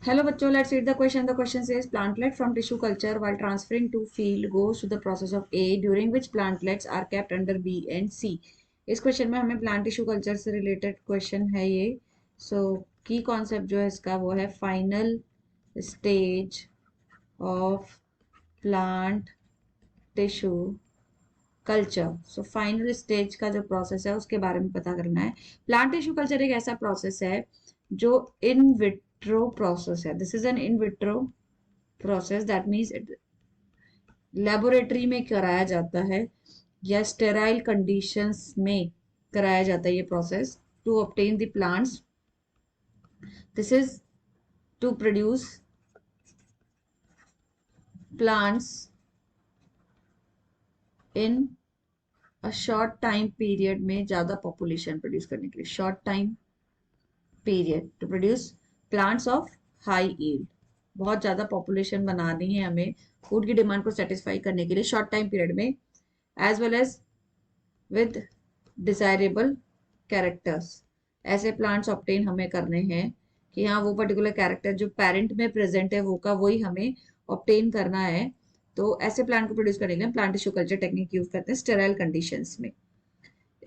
Hello बच्चों, let's read the question. The question says plantlet from tissue culture while transferring to field goes to the process of A during which plantlets are kept under B and C. इस question में हमें plant tissue culture से related question है ये. सो की concept जो है इसका वो है final stage of plant tissue culture. So final stage का जो प्रोसेस है उसके बारे में पता करना है. प्लांट टिश्यू कल्चर एक ऐसा प्रोसेस है जो इन विट्रो प्रोसेस है. This is an in vitro process. That means laboratory में कराया जाता है या स्टेराइल कंडीशंस में कराया जाता है ये process to obtain the plants. This is to produce plants in a short time period में ज्यादा पॉपुलेशन प्रोड्यूस करने के लिए. Short time period to produce plants of high yield. बहुत ज्यादा पॉपुलेशन बनानी है हमें फूड की डिमांड को सेटिस्फाई करने के लिए शॉर्ट टाइम पीरियड में, as well as with desirable characters. ऐसे प्लांट्स ऑब्टेन हमें करने हैं कि हाँ वो पर्टिकुलर कैरेक्टर जो पेरेंट में प्रेजेंट है वो का वही हमें ऑब्टेन करना है. तो ऐसे प्लांट को प्रोड्यूस करने के लिए plant tissue culture technique use करते हैं स्टेराइल कंडीशंस में.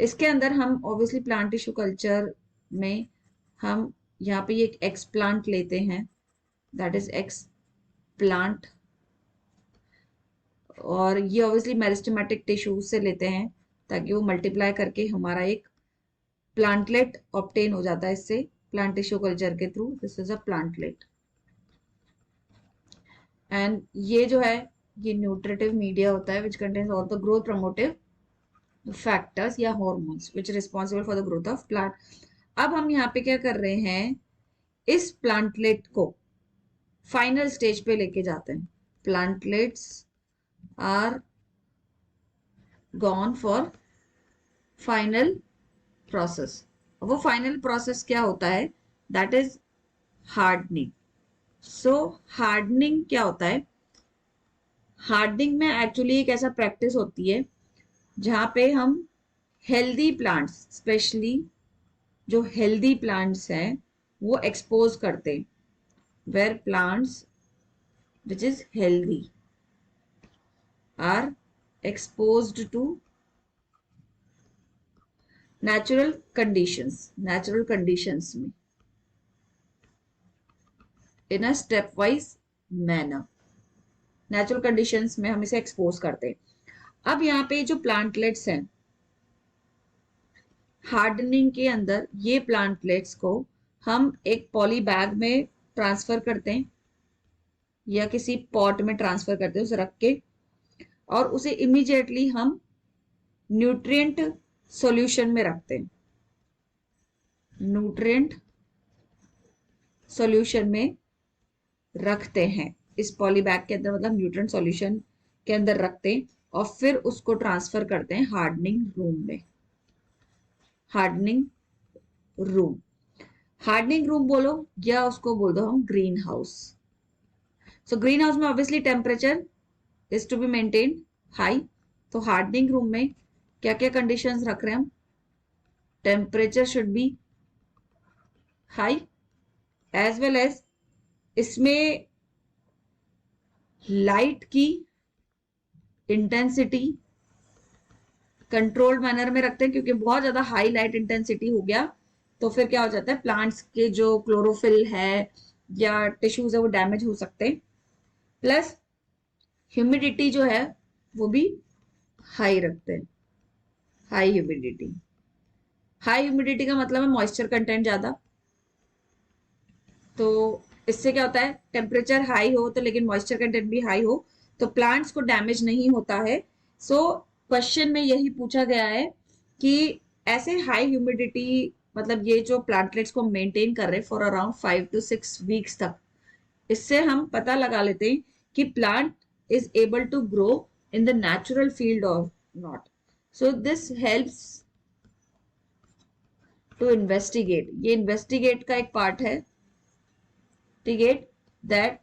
इसके अंदर हम ऑब्वियसली प्लांट टिश्यू कल्चर में हम यहाँ पे एक एक्स प्लांट लेते हैं. That is x plant. और ये ऑब्वियसली मेरिस्टेमेटिक टिश्यूज से लेते हैं ताकि वो मल्टीप्लाई करके हमारा एक प्लांटलेट ऑब्टेन हो जाता है इससे प्लांट टिश्यू कल्चर के through. This is a plantlet. And ये जो है ये न्यूट्रिटिव मीडिया होता है which contains all the growth promotive factors या hormones which responsible for the growth of plant. अब हम यहाँ पे क्या कर रहे हैं, इस प्लांटलेट को फाइनल स्टेज पे लेके जाते हैं. Plantlets are gone for final process. वो फाइनल प्रोसेस क्या होता है, that is hardening. So hardening क्या होता है, हार्डनिंग में एक्चुअली एक ऐसा प्रैक्टिस होती है जहां पे हम हेल्दी प्लांट्स, स्पेशली जो हेल्दी प्लांट्स हैं वो एक्सपोज करते हैं. Where plants which is healthy are exposed to natural conditions में in a stepwise manner. Natural conditions में हम इसे एक्सपोज करते हैं. अब यहाँ पे जो प्लांटलेट्स हैं हार्डनिंग के अंदर, ये प्लांटलेट्स को हम एक पॉली बैग में ट्रांसफर करते हैं या किसी पॉट में ट्रांसफर करते हैं उसे रख के, और उसे इमीडिएटली हम न्यूट्रिएंट सॉल्यूशन में रखते हैं. न्यूट्रिएंट सॉल्यूशन में रखते हैं इस पॉली बैग के अंदर, मतलब न्यूट्रिएंट सॉल्यूशन के अंदर रखते हैं और फिर उसको ट्रांसफर करते हैं हार्डनिंग रूम में. हार्डनिंग रूम, हार्डनिंग रूम बोलो या उसको बोल दो हम greenhouse. So greenhouse में obviously temperature is to be maintained high. तो हार्डनिंग रूम में क्या क्या कंडीशंस रख रहे हैं हम, temperature should be high as well as इसमें लाइट की इंटेंसिटी कंट्रोल्ड मैनर में रखते हैं, क्योंकि बहुत ज्यादा हाई लाइट इंटेंसिटी हो गया तो फिर क्या हो जाता है, प्लांट्स के जो क्लोरोफिल है या टिश्यूज है वो डैमेज हो सकते हैं. प्लस ह्यूमिडिटी जो है वो भी हाई रखते हैं. हाई ह्यूमिडिटी, हाई ह्यूमिडिटी का मतलब है मॉइस्चर कंटेंट ज्यादा. तो इससे क्या होता है, टेम्परेचर हाई हो तो लेकिन मॉइस्चर कंटेंट भी हाई हो तो प्लांट्स को डैमेज नहीं होता है. सो क्वेश्चन में यही पूछा गया है कि ऐसे हाई ह्यूमिडिटी, मतलब ये जो प्लांटलेट्स को मेंटेन कर रहे हैं फॉर अराउंड 5 to 6 वीक्स तक, इससे हम पता लगा लेते हैं कि plant is able to grow in the natural field और not. So this helps to investigate, ये इन्वेस्टिगेट का एक पार्ट है. इन्वेस्टिगेट दैट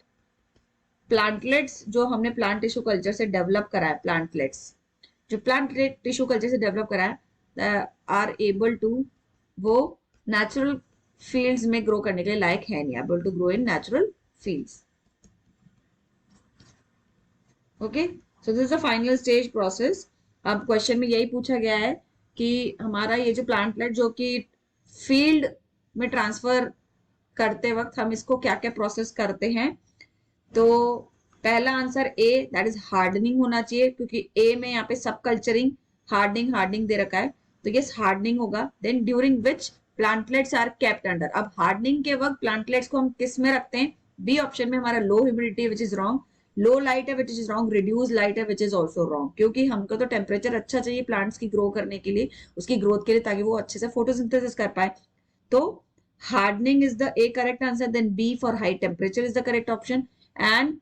प्लांटलेट्स जो हमने प्लांट टिश्यू कल्चर से डेवलप करा है, प्लांटलेट्स जो प्लांट टिश्यू कल्चर से डेवलप करा है आर एबल टू, वो नेचुरल फील्ड्स में ग्रो करने के लिए लायक है नहीं, able to grow in natural fields. Okay, so this is the final stage process. अब क्वेश्चन में यही पूछा गया है कि हमारा ये जो प्लांटलेट जो कि फील्ड में ट्रांसफर करते वक्त हम इसको क्या क्या प्रोसेस करते हैं. तो पहला answer A, that is hardening होना चाहिए, क्योंकि ए में यहाँ पे सब कल्चरिंग हार्डनिंग दे रखा है, तो ये हार्डनिंग होगा. Then during which plantlets are kept under. अब हार्डनिंग के वक्त प्लांटलेट्स को हम किस में रखते हैं. बी ऑप्शन में हमारा low humidity which is wrong, low light है which is wrong, reduce light है विच इज ऑल्सो रॉन्ग, क्योंकि हमको तो टेम्परेचर अच्छा चाहिए प्लांट्स की ग्रो करने के लिए, उसकी ग्रोथ के लिए, ताकि वो अच्छे से फोटोसिंथेसिस कर पाए. तो hardening is the A correct answer. Then B for high temperature is the correct option. And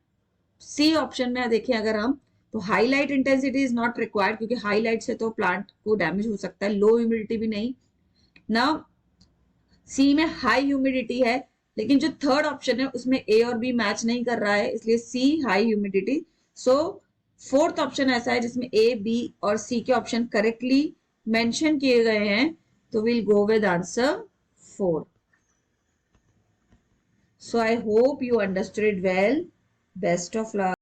C option में देखें अगर हम, तो high light intensity is not required, क्योंकि हाईलाइट से तो प्लांट को डैमेज हो सकता है. लो ह्यूमिडिटी भी नहीं ना. सी में हाई ह्यूमिडिटी है, लेकिन जो थर्ड ऑप्शन है उसमें ए और बी मैच नहीं कर रहा है, इसलिए सी हाई ह्यूमिडिटी. सो फोर्थ ऑप्शन ऐसा है जिसमें ए, बी और सी के ऑप्शन करेक्टली मेंशन किए गए हैं, तो will go with answer 4. So I hope you understood it well. Best of luck.